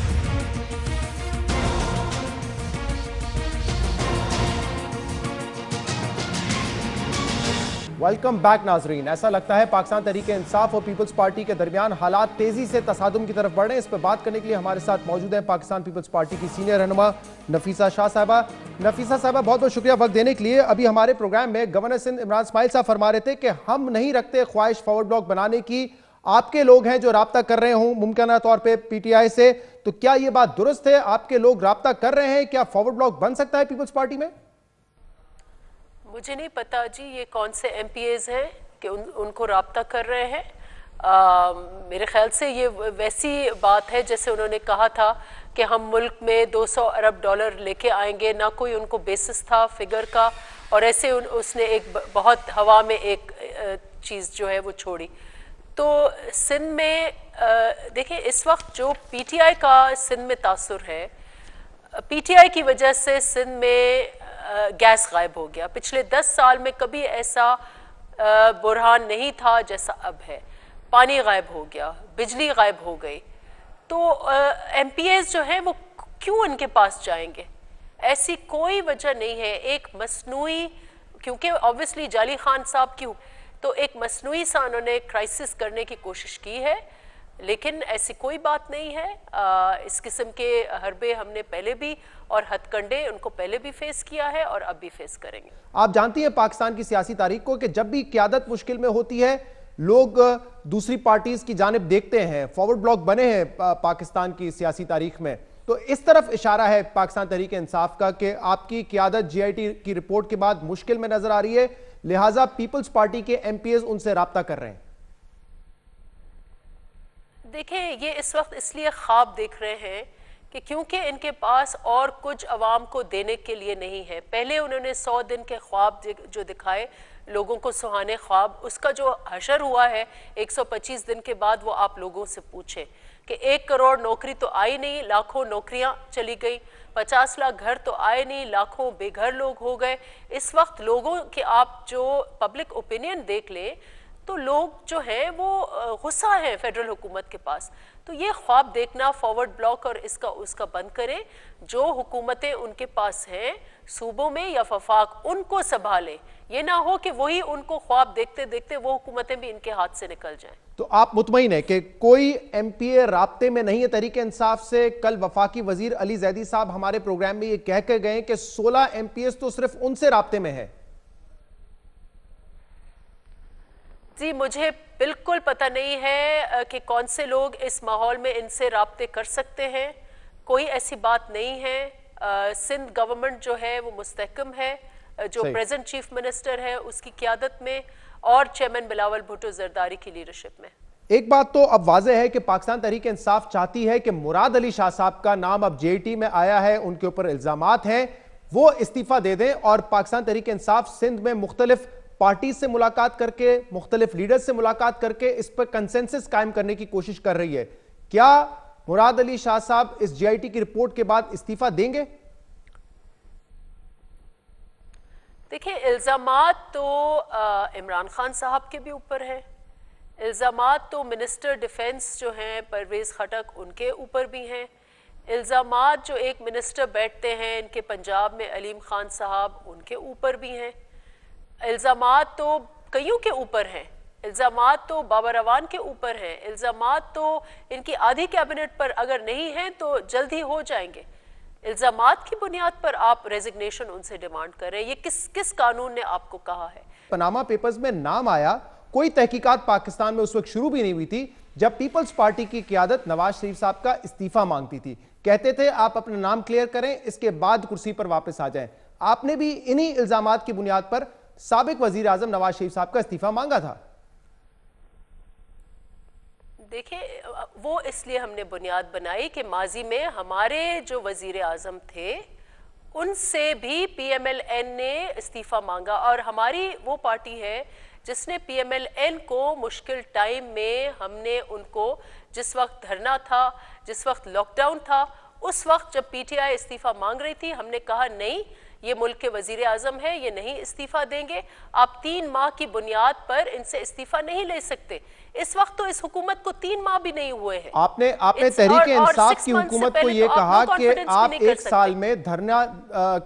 वेलकम बैक नाजरीन। ऐसा लगता है पाकिस्तान तहरीक इंसाफ और पीपल्स पार्टी के दरमियान हालात तेजी से तसादुम की तरफ बढ़ रहे हैं। इस पर बात करने के लिए हमारे साथ मौजूद है पाकिस्तान पीपल्स पार्टी की सीनियर रहनुमा नफीसा शाह साहिबा। नफीसा साहिबा, बहुत बहुत शुक्रिया वक्त देने के लिए। अभी हमारे प्रोग्राम में गवर्नर सिंध इमरान इस्माइल साहब फरमा रहे थे कि हम नहीं रखते ख्वाहिश फॉरवर्ड ब्लॉक बनाने की, आपके लोग हैं जो राब्ता कर रहे हों मुमकिन तौर पर पीटीआई से, तो क्या ये बात दुरुस्त है? आपके लोग राब्ता कर रहे हैं? क्या फॉरवर्ड ब्लॉक बन सकता है पीपल्स पार्टी में? मुझे नहीं पता जी ये कौन से एमपीएज हैं कि उनको राब्ता कर रहे हैं। मेरे ख्याल से ये वैसी बात है जैसे उन्होंने कहा था कि हम मुल्क में 200 अरब डॉलर लेके आएंगे, ना कोई उनको बेसिस था फिगर का, और ऐसे उसने एक बहुत हवा में एक चीज़ जो है वो छोड़ी। तो सिंध में देखिए इस वक्त जो पीटीआई का सिंध में तासुर है, पीटीआई की वजह से सिंध में गैस गायब हो गया। पिछले 10 साल में कभी ऐसा बुरहान नहीं था जैसा अब है। पानी गायब हो गया, बिजली गायब हो गई। तो एमपीएस जो है वो क्यों उनके पास जाएंगे? ऐसी कोई वजह नहीं है। एक मसनूई, क्योंकि ऑब्वियसली जाली खान साहब क्यों, तो एक मसनूई सा उन्होंने क्राइसिस करने की कोशिश की है, लेकिन ऐसी कोई बात नहीं है। इस किस्म के हरबे हमने पहले भी और हथकंडे उनको पहले भी फेस किया है और अब भी फेस करेंगे। आप जानती हैं पाकिस्तान की सियासी तारीख को कि जब भी क़यादत मुश्किल में होती है लोग दूसरी पार्टीज की जानिब देखते हैं। फॉरवर्ड ब्लॉक बने हैं पाकिस्तान की सियासी तारीख में, तो इस तरफ इशारा है पाकिस्तान तहरीक इंसाफ का कि आपकी क़यादत जीआईटी की रिपोर्ट के बाद मुश्किल में नजर आ रही है, लिहाजा पीपल्स पार्टी के एमपीएस उनसे राब्ता कर रहे हैं। देखिए ये इस वक्त इसलिए ख्वाब देख रहे हैं कि क्योंकि इनके पास और कुछ अवाम को देने के लिए नहीं है। पहले उन्होंने 100 दिन के ख्वाब जो दिखाए लोगों को, सुहाने ख्वाब, उसका जो हशर हुआ है 125 दिन के बाद, वो आप लोगों से पूछें कि 1 करोड़ नौकरी तो आई नहीं, लाखों नौकरियां चली गई, 50 लाख घर तो आए नहीं, लाखों बेघर लोग हो गए। इस वक्त लोगों के आप जो पब्लिक ओपिनियन देख लें तो लोग जो हैं वो गुस्सा है फेडरल हुकूमत के पास। तो ये ख्वाब देखना फॉरवर्ड ब्लॉक और इसका उसका बंद करें। जो हुकूमतें उनके पास हैं सूबों में या वफाक, उनको संभालें। ये ना हो कि वही उनको ख्वाब देखते देखते वो हुकूमतें भी इनके हाथ से निकल जाएं। तो आप मुतमईन है कि कोई एमपीए राब्ते में नहीं है तहरीक इंसाफ से? कल वफाकी वजीर अली जैदी साहब हमारे प्रोग्राम में ये कह कर गए कि 16 एमपीएस तो सिर्फ उनसे राब्ते में है। जी मुझे बिल्कुल पता नहीं है कि कौन से लोग इस माहौल में इनसे राब्ते कर सकते हैं। कोई ऐसी बात नहीं है। सिंध गवर्नमेंट जो है वो मुस्तहकम है, जो प्रेजेंट चीफ मिनिस्टर है उसकी क़यादत में और चेयरमैन बिलावल भुट्टो जरदारी की लीडरशिप में। एक बात तो अब वाज़ेह है कि पाकिस्तान तहरीक इंसाफ चाहती है कि मुराद अली शाह साहब का नाम अब जेटी में आया है, उनके ऊपर इल्जामात हैं, वो इस्तीफा दे दें और पाकिस्तान तहरीक इंसाफ सिंध में मुख्तलिफ पार्टी से मुलाकात करके, मुख्तलिफ लीडर से मुलाकात करके इस पर कंसेंसस कायम करने की कोशिश कर रही है। क्या मुराद अली शाह साहब इस जीआईटी की रिपोर्ट के बाद इस्तीफा देंगे? देखिए इल्जामात तो इमरान खान साहब के भी ऊपर है, इल्जामात तो मिनिस्टर डिफेंस जो हैं परवेज खटक उनके ऊपर भी हैं, इल्जामात जो एक मिनिस्टर बैठते हैं इनके पंजाब में अलीम खान साहब उनके ऊपर भी हैं, इल्जामात तो कईयों के ऊपर हैं, इल्जामात तो बाबर अवान के ऊपर हैं, इल्जामात तो इनकी आधी कैबिनेट पर अगर नहीं हैं तो जल्द ही हो जाएंगे। इल्जामात की बुनियाद पर आप रेजिग्नेशन उनसे डिमांड कर रहे हैं, ये किस कानून ने आपको कहा है? पनामा पेपर्स में नाम आया, कोई तहकीकात पाकिस्तान में उस वक्त शुरू भी नहीं हुई थी जब पीपल्स पार्टी की क़यादत नवाज शरीफ साहब का इस्तीफा मांगती थी। कहते थे आप अपना नाम क्लियर करें, इसके बाद कुर्सी पर वापस आ जाएं। आपने भी इन्हीं इल्जामात की बुनियाद पर साबिक वजीर आजम नवाज शरीफ साहब का इस्तीफा मांगा था। देखिए, वो इसलिए हमने बुनियाद बनाई कि माजी में हमारे जो वजीर आजम थे उनसे भी PMLN ने इस्तीफा मांगा, और हमारी वो पार्टी है जिसने PMLN को मुश्किल टाइम में, हमने उनको जिस वक्त धरना था, जिस वक्त लॉकडाउन था, उस वक्त जब PTI इस्तीफा मांग रही थी, हमने कहा नहीं, ये मुल्क के वजीर आजम है, ये नहीं इस्तीफा देंगे, आप 3 माह की बुनियाद पर इनसे इस्तीफा नहीं ले सकते। इस वक्त तो इस हुकूमत को 3 माह भी नहीं हुए हैं। आपने तहरीक इंसाफ की हुकूमत को ये कहा कि आप 1 साल में धरना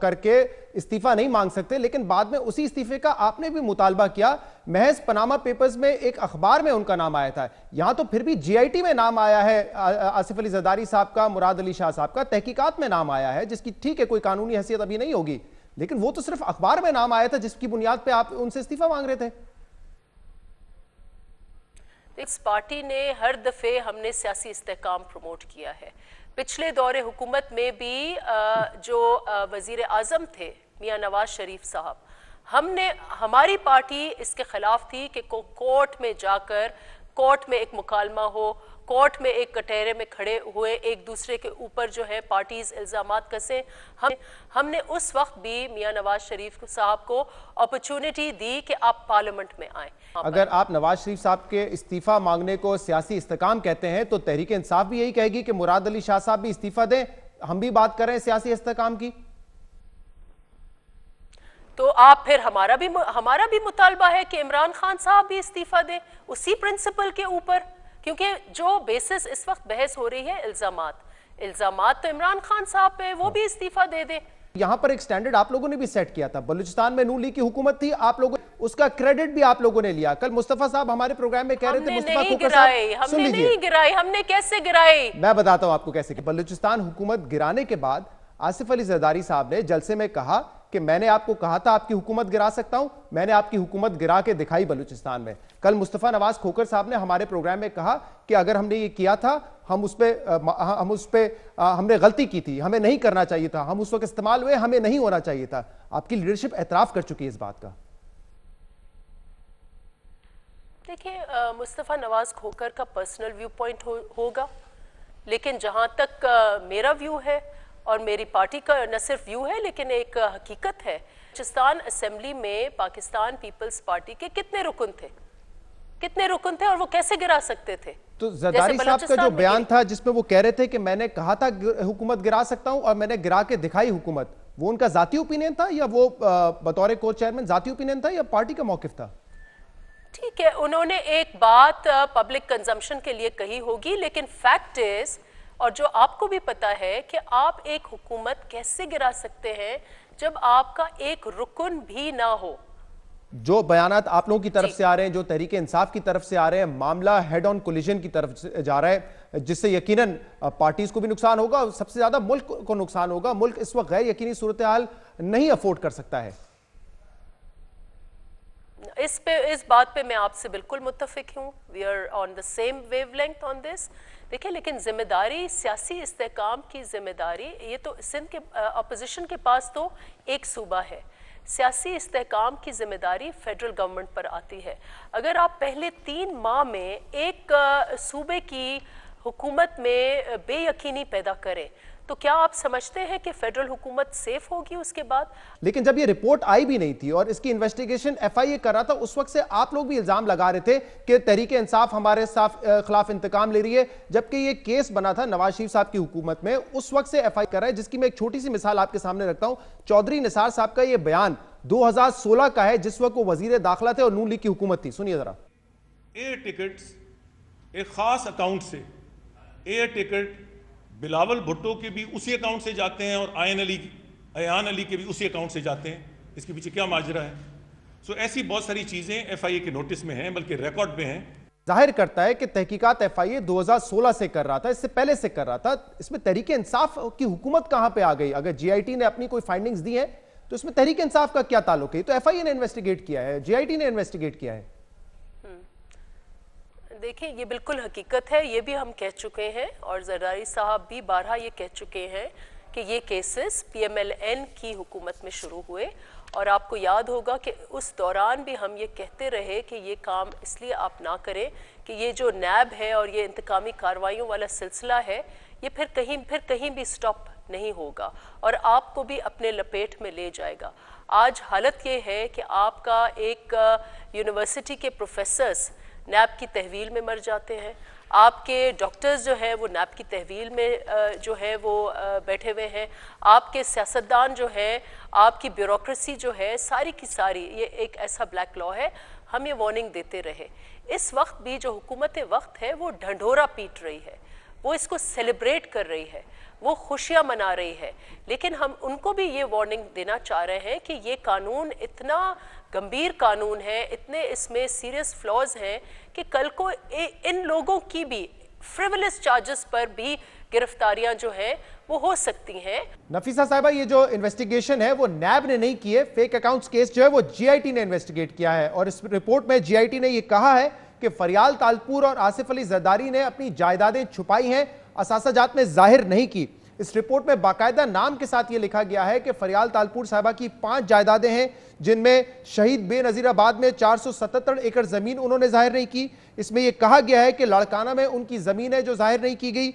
करके इस्तीफा नहीं मांग सकते, लेकिन बाद में उसी इस्तीफे का आपने भी मुतालबा किया। महज पनामा पेपर्स में एक अखबार में उनका नाम आया था, यहां तो फिर भी GIT में नाम आया है आसिफ अली जरदारी साहब का, मुराद अली शाह साहब का, तहकीकात में नाम आया है, जिसकी ठीक है कोई कानूनी हैसियत अभी नहीं होगी, लेकिन वो तो सिर्फ अखबार में नाम आया था जिसकी बुनियाद पे आप उनसे इस्तीफा मांग रहे थे। इस पार्टी ने हर दफे हमने सियासी इस्तेहकाम प्रमोट किया है। पिछले दौरे हुकूमत में भी जो वजीर आजम थे मियां नवाज शरीफ साहब, हमारी पार्टी इसके खिलाफ थी कि कोर्ट में जाकर, कोर्ट में एक मुकालमा हो, कोर्ट में एक कटहरे में खड़े हुए एक दूसरे के ऊपर जो है पार्टीज इल्जामात कसें। हमने उस वक्त भी मियां नवाज शरीफ साहब को अपॉर्चुनिटी दी कि आप पार्लियामेंट में आए। अगर आप नवाज शरीफ साहब के इस्तीफा मांगने को सियासी इस्तेकाम कहते हैं तो तहरीक इंसाफ भी यही कहेगी कि मुराद अली शाह साहब भी इस्तीफा दें। हम भी बात कर रहे हैं सियासी इस्तेकाम की, तो आप फिर हमारा भी मुतालबा है कि इमरान खान साहब भी इस्तीफा दें उसी प्रिंसिपल के ऊपर, क्योंकि जो बेसिस इस वक्त बहस हो रही है इल्जामात तो इमरान खान साहब पे, वो भी इस्तीफा दे दे। यहां पर एक स्टैंडर्ड आप लोगों ने भी सेट किया था, बलूचिस्तान में नून लीग की हुकूमत थी, आप लोगों उसका क्रेडिट भी आप लोगों ने लिया। कल मुस्तफा साहब हमारे प्रोग्राम में कह रहे थे, मुस्तफा खोकर साहब सुन लीजिए, नहीं गिराई, हमने कैसे गिराई, मैं बताता हूं आपको कैसे। बलूचिस्तान हुकूमत गिराने के बाद आसिफ अली जरदारी साहब ने जलसे में कहा कि मैंने आपको कहा था आपकी हुकूमत गिरा सकता हूं, मैंने आपकी हुकूमत गिरा के दिखाई बलूचिस्तान में। कल मुस्तफा नवाज खोकर साहब ने हमारे प्रोग्राम में कहा कि अगर हमने ये किया था, हम उस पे हमने गलती की थी, हमें नहीं करना चाहिए था, हम उस वक्त इस्तेमाल हुए, हमें नहीं होना चाहिए था। आपकी लीडरशिप एतराफ कर चुकी है इस बात का। देखिए, मुस्तफा नवाज खोकर का पर्सनल व्यू पॉइंट होगा, लेकिन जहां तक मेरा व्यू है और मेरी पार्टी का न सिर्फ व्यू है लेकिन एक हकीकत है, बलूचिस्तान असेंबली में पाकिस्तान पीपल्स पार्टी के कितने रुकन थे और वो कैसे गिरा सकते थे? तो जरदारी साहब का जो बयान था जिसमें वो कह रहे थे कि मैंने कहा था हुकूमत गिरा सकता हूं और मैंने गिरा के दिखाई हुकूमत, वो उनका जाती ओपिनियन था या वो बतौर को चेयरमैन जाती ओपिनियन था या पार्टी का मौकिफ था? ठीक है, उन्होंने एक बात पब्लिक कंजम्पशन के लिए कही होगी, लेकिन फैक्ट इज, और जो आपको भी पता है, कि आप एक हुकूमत कैसे गिरा सकते हैं जब आपका एक रुकन भी ना हो। जो बयानात आप लोगों की तरफ से आ रहे हैं, जो तहरीक इंसाफ की तरफ से आ रहे हैं, मामला हेड ऑन कोलिजन की तरफ जा रहा है, जिससे यकीनन पार्टीज को भी नुकसान होगा, सबसे ज्यादा मुल्क को नुकसान होगा। मुल्क इस वक्त गैर यकीनी सूरत हाल नहीं अफोर्ड कर सकता है। इस बात पे मैं आपसे बिल्कुल मुत्तफिक हूँ। We are on the same wavelength on this. देखिए, लेकिन जिम्मेदारी, सियासी इस्तेहकाम की जिम्मेदारी, ये तो सिंध के अपोजिशन के पास तो एक सूबा है, सियासी इस्तेहकाम की जिम्मेदारी फेडरल गवर्नमेंट पर आती है। अगर आप पहले 3 माह में एक सूबे की हुकूमत में बेयकीनी पैदा करें तो क्या आप समझते हैं कि फेडरल हुकूमत सेफ होगी उसके बाद? लेकिन जब ये रिपोर्ट आई भी नहीं थी और इसकी इन्वेस्टिगेशन FIA कर रहा था, उस वक्त से आप लोग भी इल्जाम लगा रहे थे कि तहरीक इंसाफ हमारे खिलाफ इंतकाम ले रही है, जबकि ये केस बना था नवाज शरीफ साहब की हुकूमत में, उस वक्त से FIA कर रहा है। जिसकी मैं एक छोटी सी मिसाल आपके सामने रखता हूं। चौधरी निसार साहब का ये बयान 2016 का है, जिस वक्त वो वजीर दाखिला थे और नून लीग की हुकूमत थी। सुनिए जरा। एयर टिकट्स एक खास अकाउंट से, एयर टिकट बिलावल भुट्टो के भी उसी अकाउंट से जाते हैं और अयान अली के भी उसी अकाउंट से जाते हैं। इसके पीछे क्या माजरा है? सो ऐसी बहुत सारी चीजें FIA के नोटिस में हैं, बल्कि रिकॉर्ड में हैं। जाहिर करता है कि तहकीकात FIA 2016 से कर रहा था, इससे पहले से कर रहा था। इसमें तहरीक इंसाफ की हुकूमत कहां पे आ गई? अगर GIT ने अपनी कोई फाइंडिंग्स दी है तो इसमें तहरीक इंसाफ का क्या ताल्लुक है? तो FIA ने इन्वेस्टिगेट किया है, GIT ने इन्वेस्टिगेट किया है। देखिए, ये बिल्कुल हकीकत है, ये भी हम कह चुके हैं और जरदारी साहब भी बारहा ये कह चुके हैं कि ये केसेस PMLN की हुकूमत में शुरू हुए। और आपको याद होगा कि उस दौरान भी हम ये कहते रहे कि ये काम इसलिए आप ना करें कि ये जो नैब है और ये इंतकामी कार्रवाइयों वाला सिलसिला है, ये फिर कहीं भी स्टॉप नहीं होगा और आपको भी अपने लपेट में ले जाएगा। आज हालत ये है कि आपका एक यूनिवर्सिटी के प्रोफेसर्स नैब की तहवील में मर जाते हैं, आपके डॉक्टर्स जो है वो नैब की तहवील में जो है वो बैठे हुए हैं, आपके सियासतदान जो है, आपकी ब्यूरोक्रेसी जो है, सारी की सारी ये एक ऐसा ब्लैक लॉ है। हम ये वार्निंग देते रहे। इस वक्त भी जो हुकूमत वक्त है वो ढंढोरा पीट रही है, वो इसको सेलिब्रेट कर रही है, वो खुशियाँ मना रही है, लेकिन हम उनको भी ये वार्निंग देना चाह रहे हैं कि ये कानून इतना गंभीर कानून है, इतने इसमें सीरियस फ्लॉज हैं कि कल को इन लोगों की भी फ्रिवलेस चार्जेस पर भी गिरफ्तारियां जो हैं वो हो सकती हैं। नफीसा साहिबा, ये जो इन्वेस्टिगेशन है वो नैब ने नहीं की है, फेक अकाउंट्स केस जो है वो GIT ने इन्वेस्टिगेट किया है और इस रिपोर्ट में GIT ने ये कहा है कि फरियाल तालपुर और आसिफ अली जरदारी ने अपनी जायदादें छुपाई हैं, असासाजात में जाहिर नहीं की। इस रिपोर्ट में बाकायदा नाम के साथ ये लिखा गया है कि फरियाल तालपुर साहिबा की 5 जायदादें हैं, जिनमें शहीद बेनजीराबाद में 477 एकड़ जमीन उन्होंने जाहिर नहीं की। इसमें यह कहा गया है कि लाड़काना में उनकी जमीन है जो जाहिर नहीं की गई।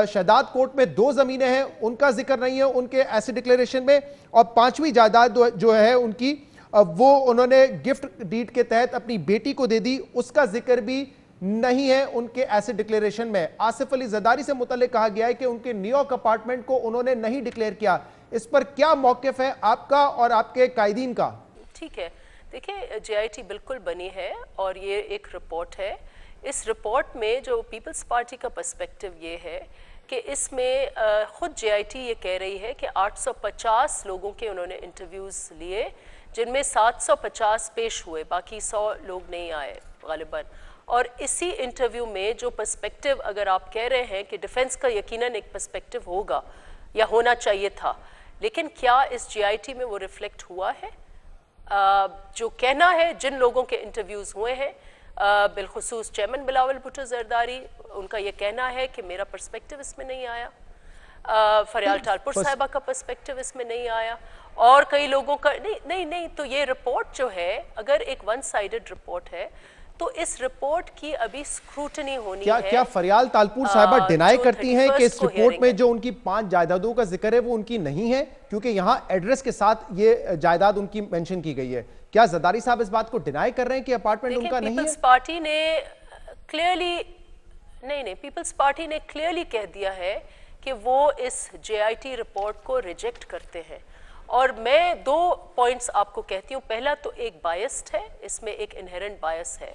शहदाद कोर्ट में 2 जमीनें हैं, उनका जिक्र नहीं है उनके एसेट डिक्लेरेशन में। और 5वीं जायदाद जो है उनकी, वो उन्होंने गिफ्ट डीड के तहत अपनी बेटी को दे दी, उसका जिक्र भी नहीं है उनके एसेट डिक्लेरेशन में। आसिफ अली जरदारी से मुतल्लिक कहा गया है कि उनके न्यूयॉर्क अपार्टमेंट को उन्होंने नहीं डिक्लेयर किया। इस पर क्या मौकिफ है आपका और आपके कायदीन का? ठीक है, देखिए, GIT बिल्कुल बनी है और ये एक रिपोर्ट है। इस रिपोर्ट में जो पीपल्स पार्टी का पर्सपेक्टिव ये है कि इसमें खुद GIT ये कह रही है कि 850 लोगों के उन्होंने इंटरव्यूज़ लिए, जिनमें 750 पेश हुए, बाकी 100 लोग नहीं आए गालिबन। और इसी इंटरव्यू में जो पर्सपेक्टिव, अगर आप कह रहे हैं कि डिफेंस का यकीनन एक पर्सपेक्टिव होगा या होना चाहिए था, लेकिन क्या इस GIT में वो रिफ्लेक्ट हुआ है? जो कहना है जिन लोगों के इंटरव्यूज़ हुए हैं, बिलखुसूस चेयरमैन बिलावल भुट्टो जरदारी, उनका ये कहना है कि मेरा पर्सपेक्टिव इसमें नहीं आया, फरियाल तालपुर साहिबा का पर्सपेक्टिव इसमें नहीं आया, और कई लोगों का नहीं। तो ये रिपोर्ट जो है, अगर एक वन साइडेड रिपोर्ट है, तो इस रिपोर्ट की अभी स्क्रूटनी होनी है। क्या फरियाल तालपुर साहिबा डिनाई करती हैं कि इस रिपोर्ट में जो उनकी 5 जायदादों का जिक्र है वो उनकी नहीं है, क्योंकि यहाँ एड्रेस के साथ ये जायदाद उनकी मेंशन की गई है? क्या जरदारी साहब इस बात को डिनाई कर रहे हैं कि अपार्टमेंट उनका नहीं है? पीपल्स पार्टी ने क्लियरली पीपल्स पार्टी ने क्लियरली कह दिया है कि वो इस GIT रिपोर्ट को रिजेक्ट करते हैं। और मैं 2 पॉइंट्स आपको कहती हूँ। पहला तो एक बायस्ड है, इसमें एक इनहेरेंट बायस है,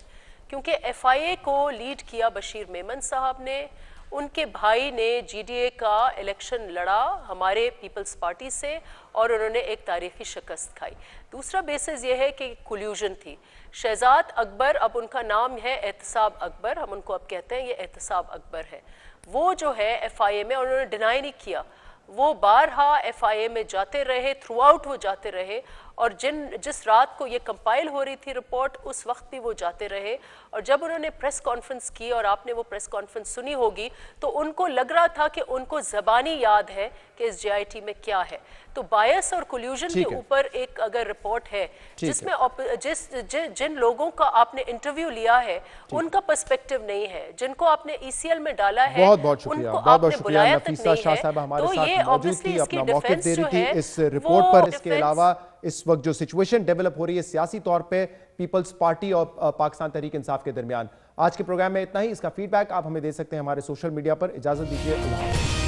क्योंकि FIA को लीड किया बशीर मेमन साहब ने, उनके भाई ने GDA का इलेक्शन लड़ा हमारे पीपल्स पार्टी से और उन्होंने एक तारीखी शिकस्त खाई। दूसरा बेसिस ये है कि कोल्यूजन थी। शहजाद अकबर, अब उनका नाम है एहतसाब अकबर, हम उनको अब कहते हैं ये एहतसाब अकबर है, वो जो है FIA में, उन्होंने डिनाई नहीं किया, वो बारहा FIA में जाते रहे, थ्रू आउट वो जाते रहे, और जिस रात को ये कंपाइल हो रही थी रिपोर्ट, उस वक्त भी वो जाते रहे। और जब उन्होंने प्रेस कॉन्फ्रेंस की और आपने वो प्रेस कॉन्फ्रेंस सुनी होगी, तो उनको लग रहा था कि उनको ज़बानी याद है कि इस GIT में क्या है। तो बायस और कोल्यूजन के ऊपर एक अगर रिपोर्ट है जिसमें जिन लोगों का आपने इंटरव्यू लिया है उनका पर्सपेक्टिव नहीं है, जिनको आपने ECL में डाला है, बहुत शुक्रिया, बहुत शुक्रिया नफीसा शाह साहब हमारे साथ मौजूद थी, अपना मौक़िफ़ दे रही थी इस रिपोर्ट पर। इसके अलावा इस वक्त जो सिचुएशन डेवलप हो रही है सियासी तौर पे पीपल्स पार्टी और पाकिस्तान तहरीक इंसाफ के दरमियान। आज के प्रोग्राम में इतना ही। इसका फीडबैक आप हमें दे सकते हैं हमारे सोशल मीडिया पर। इजाजत दीजिए, अल्लाह हाफ़िज़।